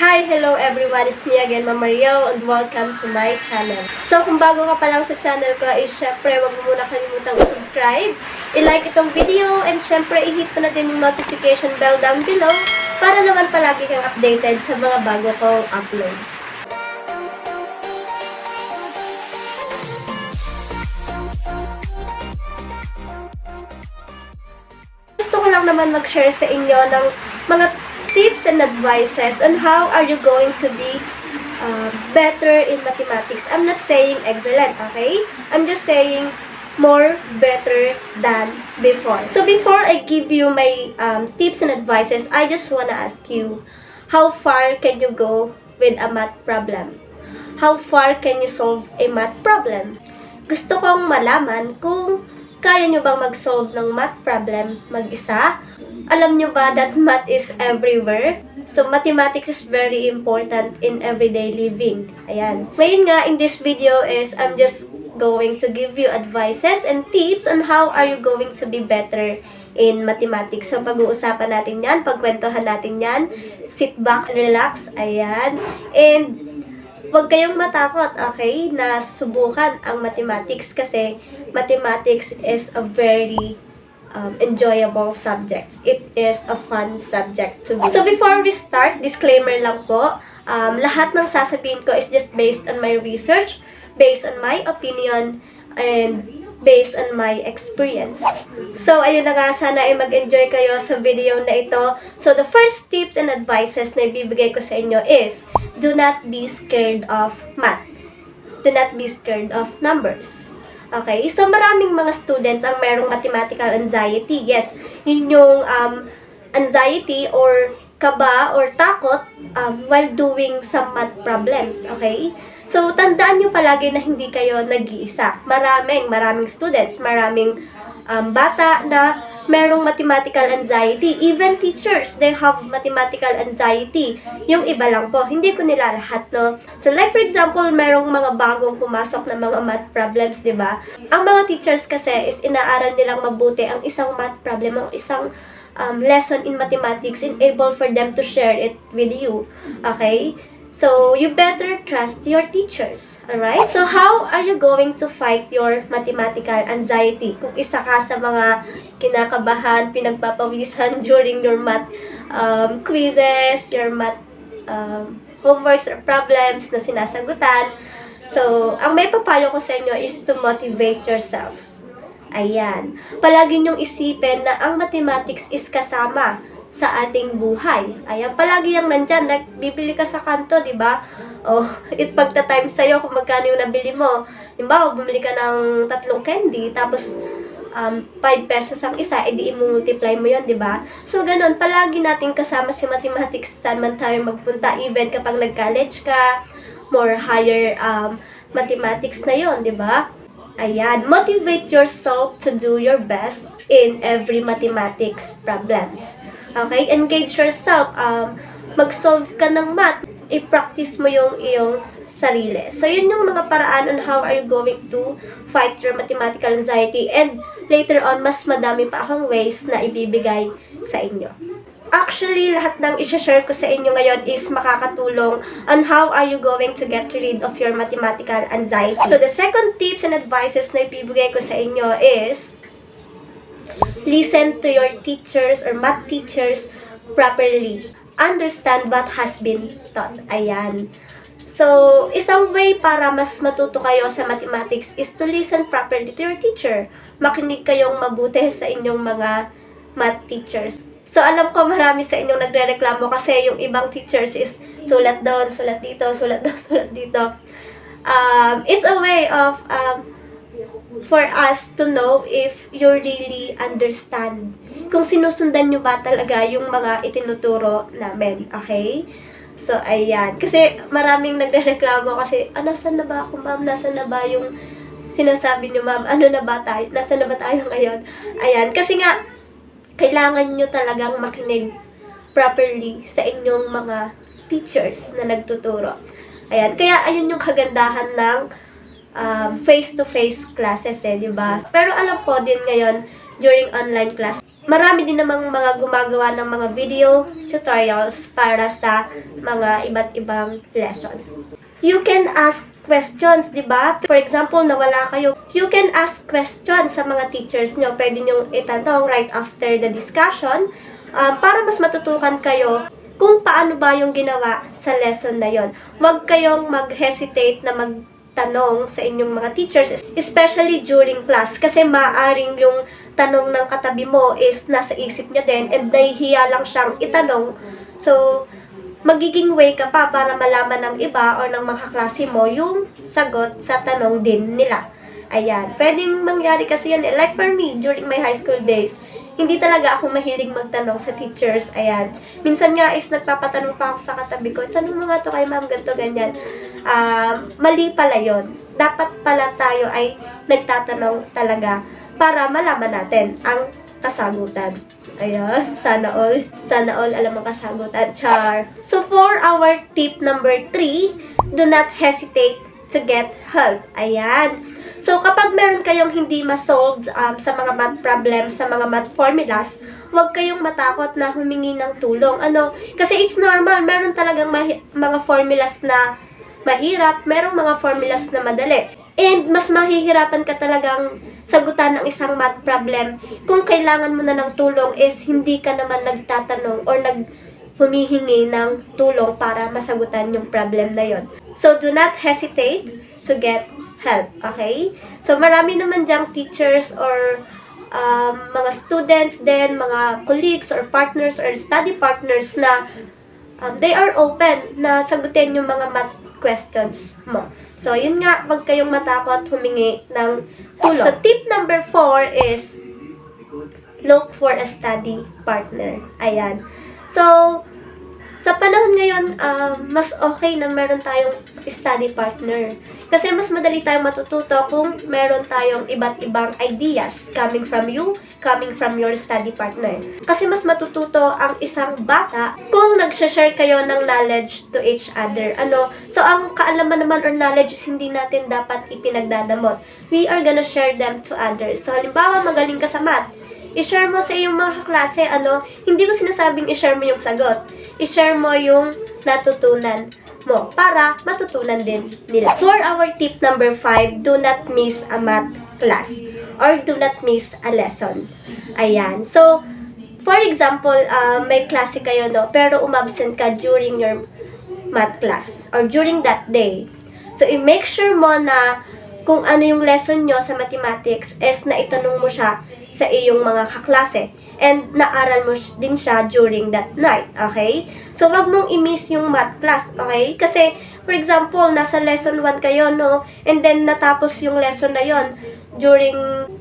Hi! Hello everyone! It's me again, Mama Rio, and welcome to my channel. So, kung bago ka pa lang sa channel ko, syempre, wag mo muna kalimutang subscribe, i-like itong video, and syempre, i-hit mo na din yung notification bell down below para naman palagi kang updated sa mga bago kong uploads. Gusto ko lang naman mag-share sa inyo ng mga tips and advices on how are you going to be better in mathematics. I'm not saying excellent, okay? I'm just saying more better than before. So before I give you my tips and advices, I just wanna ask you, how far can you go with a math problem? How far can you solve a math problem? Gusto kong malaman kung kaya nyo bang mag-solve ng math problem mag-isa? Alam nyo ba that math is everywhere? So, mathematics is very important in everyday living. Ayan. Ngayon nga, in this video is, I'm just going to give you advices and tips on how are you going to be better in mathematics. So, pag-uusapan natin yan, pagkwentuhan natin yan. Sit back and relax. Ayan. And, huwag kayong matakot, okay, na subukan ang mathematics kasi mathematics is a very enjoyable subject. It is a fun subject to be. So before we start, disclaimer lang po, lahat ng sasabihin ko is just based on my research, based on my opinion, and based on my experience. So ayun na nga, sana ay mag-enjoy kayo sa video na ito. So the first tips and advices na ibibigay ko sa inyo is, do not be scared of math. Do not be scared of numbers. Okay? So, maraming mga students ang merong mathematical anxiety. Yes, yun yung anxiety or kaba or takot while doing some math problems. Okay? So, tandaan nyo palagi na hindi kayo nag-iisa. Maraming students, maraming bata na merong mathematical anxiety. Even teachers, they have mathematical anxiety. Yung iba lang po, hindi ko nila lahat, no? So, like for example, merong mga bagong pumasok na mga math problems, di ba? Ang mga teachers kasi is inaaral nilang mabuti ang isang math problem, ang isang lesson in mathematics and able for them to share it with you. Okay? So, you better trust your teachers. Alright? So, how are you going to fight your mathematical anxiety? Kung isa ka sa mga kinakabahan, pinagpapawisan during your math quizzes, your math homeworks or problems na sinasagutan. So, ang may papayo ko sa inyo is to motivate yourself. Ayan. Palagi niyong isipin na ang mathematics is kasama sa ating buhay. Ayan, palagi yung nandyan. Bibili ka sa kanto, di ba? Oh, pagta-time sa'yo kung magkano yung nabili mo. Diba, bumili ka ng 3 candy, tapos 5 pesos ang isa, edi i-multiply mo yun, di ba? So, ganun, palagi natin kasama si mathematics saan man tayo magpunta. Even kapag nag-college ka, more higher mathematics na yon, di ba? Ayan, motivate yourself to do your best in every mathematics problems. Okay? Engage yourself. Mag-solve ka ng math. I-practice mo yung iyong sarili. So, yun yung mga paraan on how are you going to fight your mathematical anxiety. And later on, mas madami pa akong ways na ibibigay sa inyo. Actually, lahat ng i-share ko sa inyo ngayon is makakatulong on how are you going to get rid of your mathematical anxiety. So, the second tips and advices na ibibigay ko sa inyo is, listen to your teachers or math teachers properly. Understand what has been taught. Ayan. So, isang way para mas matuto kayo sa mathematics is to listen properly to your teacher. Makinig kayong mabuti sa inyong mga math teachers. So, alam ko marami sa inyong nagrereklamo kasi yung ibang teachers is sulat doon, sulat dito, sulat doon, sulat dito. It's a way of for us to know if you really understand. Kung sinusundan nyo ba talaga yung mga itinuturo namin. Okay? So, ayan. Kasi maraming nagrereklamo kasi, nasan na ba ako, ma'am? Nasaan na ba yung sinasabi nyo, ma'am? Ano na ba tayo? Nasaan na ba tayo ngayon? Ayan. Kasi nga, kailangan nyo talagang makinig properly sa inyong mga teachers na nagtuturo. Ayan. Kaya, ayun yung kagandahan ng face-to-face classes di ba? Pero alam ko din ngayon, during online class, marami din namang mga gumagawa ng mga video tutorials para sa mga iba't ibang lesson. You can ask questions, di ba? For example, nawala kayo, you can ask questions sa mga teachers nyo. Pwede nyo itanong right after the discussion para mas matutukan kayo kung paano ba yung ginawa sa lesson na yon. Huwag kayong mag-hesitate na magtanong sa inyong mga teachers, especially during class, kasi maaring yung tanong ng katabi mo is nasa isip niya din and nahihiya lang siyang itanong. So, magiging way ka pa para malaman ng iba or ng mga kaklase mo yung sagot sa tanong din nila. Ayan. Pwedeng mangyari kasi yan. Like for me, during my high school days, hindi talaga ako mahilig magtanong sa teachers. Ayan. Minsan nga is nagpapatanong pa ako sa katabi ko, tanong mo nga to kay ma'am, ganito, ganyan. Mali pala yon. Dapat pala tayo ay nagtatanong talaga para malaman natin ang kasagutan. Ayan, sana all alam ang kasagutan. Char. So, for our tip number 3, do not hesitate to get help. Ayan. So, kapag meron kayong hindi ma-solve sa mga math problems, sa mga math formulas, huwag kayong matakot na humingi ng tulong. Kasi it's normal, meron talagang mga formulas na mahirap, merong mga formulas na madali. And mas mahihirapan ka talagang sagutan ng isang math problem kung kailangan mo na ng tulong is hindi ka naman nagtatanong or humihingi ng tulong para masagutan yung problem na yon. So, do not hesitate to get help, okay? So, marami naman dyang teachers or mga students din, mga colleagues or partners or study partners na they are open na sagutin yung mga math questions mo. So, yun nga, wag kayong matakot humingi ng tulong. So, tip number 4 is look for a study partner. Ayan. So, sa panahon ngayon, mas okay na meron tayong study partner. Kasi mas madali tayong matututo kung meron tayong iba't ibang ideas coming from you, coming from your study partner. Kasi mas matututo ang isang bata kung nag-share kayo ng knowledge to each other. So, ang kaalaman naman or knowledge is hindi natin dapat ipinagdadamot. We are gonna share them to others. So, halimbawa, magaling ka sa math, i-share mo sa iyong mga kaklase, hindi ko sinasabing i-share mo yung sagot. I-share mo yung natutunan mo para matutunan din nila. For our tip number 5, do not miss a math class or do not miss a lesson. Ayan. So, for example, may klase kayo, pero umabsent ka during your math class or during that day. So, i-make sure mo na kung ano yung lesson nyo sa mathematics is na itanong mo siya sa iyong mga kaklase. And naaral mo din siya during that night, okay? So, wag mong i-miss yung math class, okay? Kasi, for example, nasa lesson 1 kayo, and then natapos yung lesson na yon during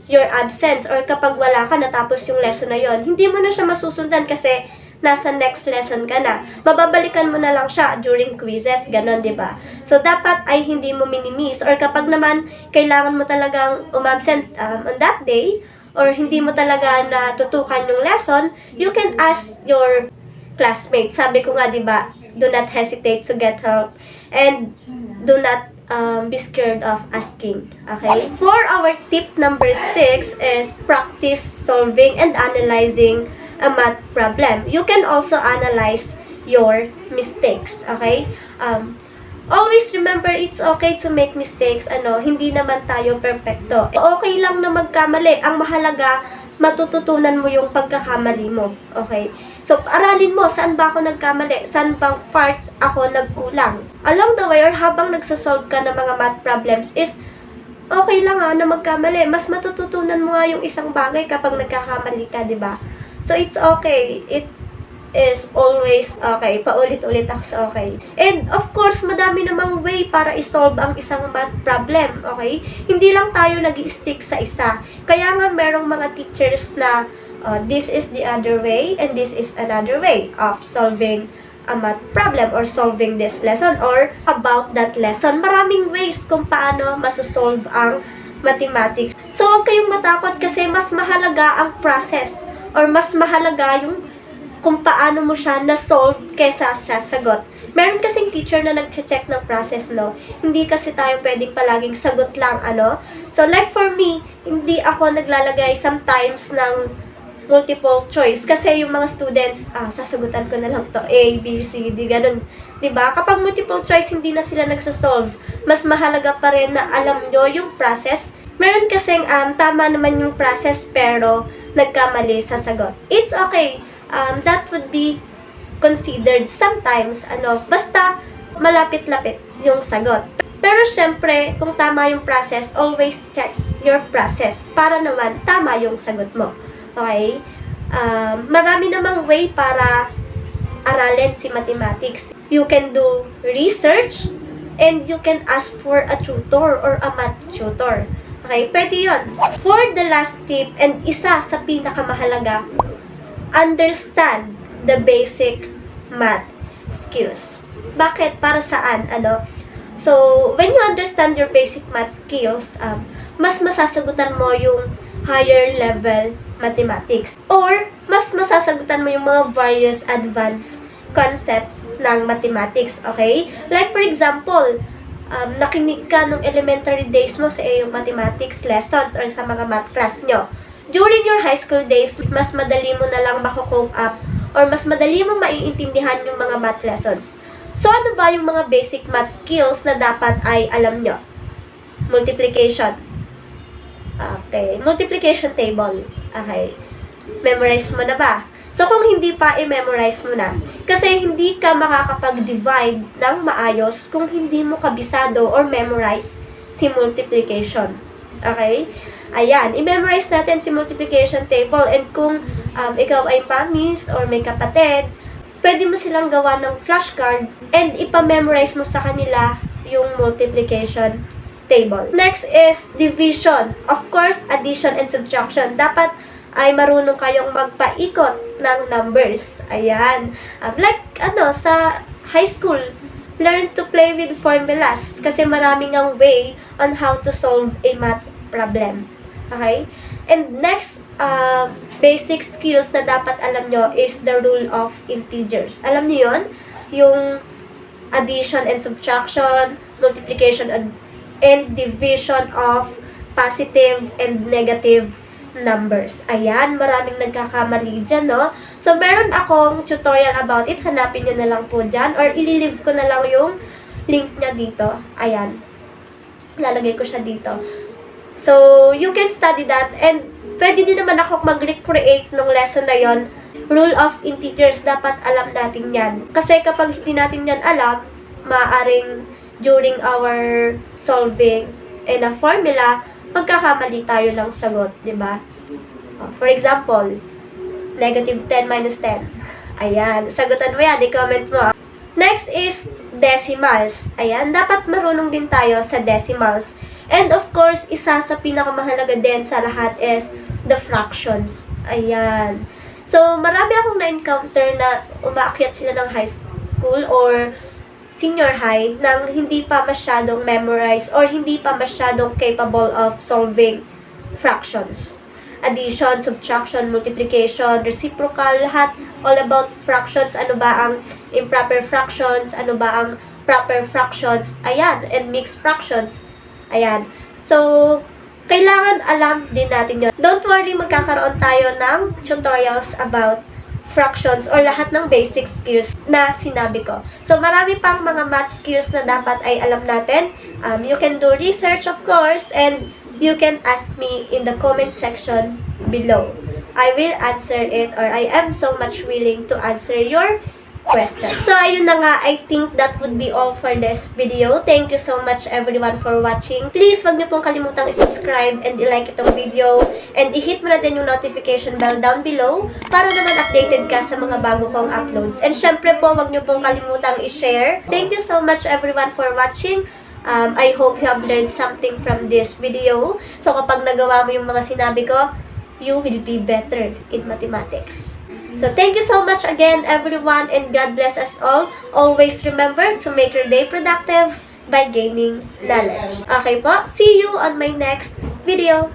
your absence, or kapag wala ka, natapos yung lesson na yon, hindi mo na siya masusundan kasi nasa next lesson ka na. Mababalikan mo na lang siya during quizzes, ganon, di ba? So, dapat ay hindi mo minimiss, or kapag naman kailangan mo talagang umabsent on that day, or hindi mo talaga natutukan yung lesson, you can ask your classmates. Sabi ko nga, di ba, do not hesitate to get help and do not be scared of asking. Okay? For our tip number 6 is practice solving and analyzing a math problem. You can also analyze your mistakes. Okay? Always remember, it's okay to make mistakes. Hindi naman tayo perfecto. Okay lang na magkamali. Ang mahalaga, matututunan mo yung pagkakamali mo. Okay? So, aralin mo, saan ba ako nagkamali? Saan bang part ako nagkulang? Along the way, or habang nagsasolve ka ng mga math problems is, okay lang na magkamali. Mas matututunan mo nga yung isang bagay kapag nagkakamali ka, di ba? So, it's okay. It is always okay. Paulit-ulit ako sa okay. And of course, madami namang way para isolve ang isang math problem, okay? Hindi lang tayo nag-stick sa isa. Kaya nga merong mga teachers na this is the other way and this is another way of solving a math problem or solving this lesson or about that lesson. Maraming ways kung paano masosolve ang mathematics. So, huwag kayong matakot kasi mas mahalaga ang process or mas mahalaga yung kung paano mo siya na-solve kesa sa sagot. Meron kasing teacher na nag-check ng process, Hindi kasi tayo pwedeng palaging sagot lang, So, like for me, hindi ako naglalagay sometimes ng multiple choice. Kasi yung mga students, sasagutan ko na lang to, A, B, C, D, ganun. 'Di ba? Kapag multiple choice, hindi na sila nagsosolve. Mas mahalaga pa rin na alam nyo yung process. Meron kasing tama naman yung process pero nagkamali sa sagot. It's okay. That would be considered sometimes, basta malapit-lapit yung sagot. Pero syempre, kung tama yung process, always check your process para naman tama yung sagot mo. Okay? Marami namang way para aralin si mathematics. You can do research and you can ask for a tutor or a math tutor. Okay? Pwede yun. For the last tip and isa sa pinakamahalaga, understand the basic math skills. Bakit? Para saan? So, when you understand your basic math skills, mas masasagutan mo yung higher level mathematics. Or, mas masasagutan mo yung mga various advanced concepts ng mathematics. Okay? Like, for example, nakinig ka nung elementary days mo sa iyong mathematics lessons or sa mga math class nyo. During your high school days, mas madali mo na lang mako-cope up or mas madali mong maiintindihan yung mga math lessons. So, ano ba yung mga basic math skills na dapat ay alam nyo? Multiplication. Okay. Multiplication table. Okay. Memorize mo na ba? So, kung hindi pa, i-memorize mo na. Kasi hindi ka makakapag-divide ng maayos kung hindi mo kabisado or memorize si multiplication. Okay? Ayan. I-memorize natin si multiplication table. And kung ikaw ay mamis or may kapatid, pwede mo silang gawa ng flashcard and ipa-memorize mo sa kanila yung multiplication table. Next is division. Of course, addition and subtraction. Dapat ay marunong kayong magpaikot ng numbers. Ayan. Sa high school, learn to play with formulas kasi maraming ang way on how to solve a math problem. Okay? And next, basic skills na dapat alam nyo is the rule of integers. Alam niyo yun? Yung addition and subtraction, multiplication and division of positive and negative numbers. Ayan, maraming nagkakamali dyan, no? So, meron akong tutorial about it. Hanapin nyo na lang po dyan or ililive ko na lang yung link niya dito. Ayan. Lalagay ko siya dito. So, you can study that and pwede din naman ako mag-recreate ng lesson na yon. Rule of integers, dapat alam natin yan. Kasi kapag hindi natin yan alam, maaring during our solving in a formula, magkakamali tayo ng sagot, di ba? For example, negative 10 minus 10. Ayan, sagutan mo yan, i-comment mo. Next is decimals. Ayan, dapat marunong din tayo sa decimals. And of course, isa sa pinakamahalaga din sa lahat is the fractions. Ayan. So, marami akong na-encounter na umaakyat sila ng high school or senior high nang hindi pa masyadong memorize or hindi pa masyadong capable of solving fractions. Addition, subtraction, multiplication, reciprocal, lahat all about fractions. Ano ba ang improper fractions? Ano ba ang proper fractions? Ayan, and mixed fractions. Ayan. So, kailangan alam din natin yun. Don't worry, magkakaroon tayo ng tutorials about fractions or lahat ng basic skills na sinabi ko. So, marami pang mga math skills na dapat ay alam natin. You can do research, of course, and you can ask me in the comment section below. I will answer it or I am so much willing to answer your questions. So, ayun na nga. I think that would be all for this video. Thank you so much everyone for watching. Please, wag niyo pong kalimutang i-subscribe and i-like itong video. And i-hit mo na din yung notification bell down below para naman updated ka sa mga bago kong uploads. And syempre po, wag niyo pong kalimutang i-share. Thank you so much everyone for watching. I hope you have learned something from this video. So, kapag nagawa mo yung mga sinabi ko, you will be better in mathematics. So, thank you so much again, everyone, and God bless us all. Always remember to make your day productive by gaining knowledge. Okay po? See you on my next video.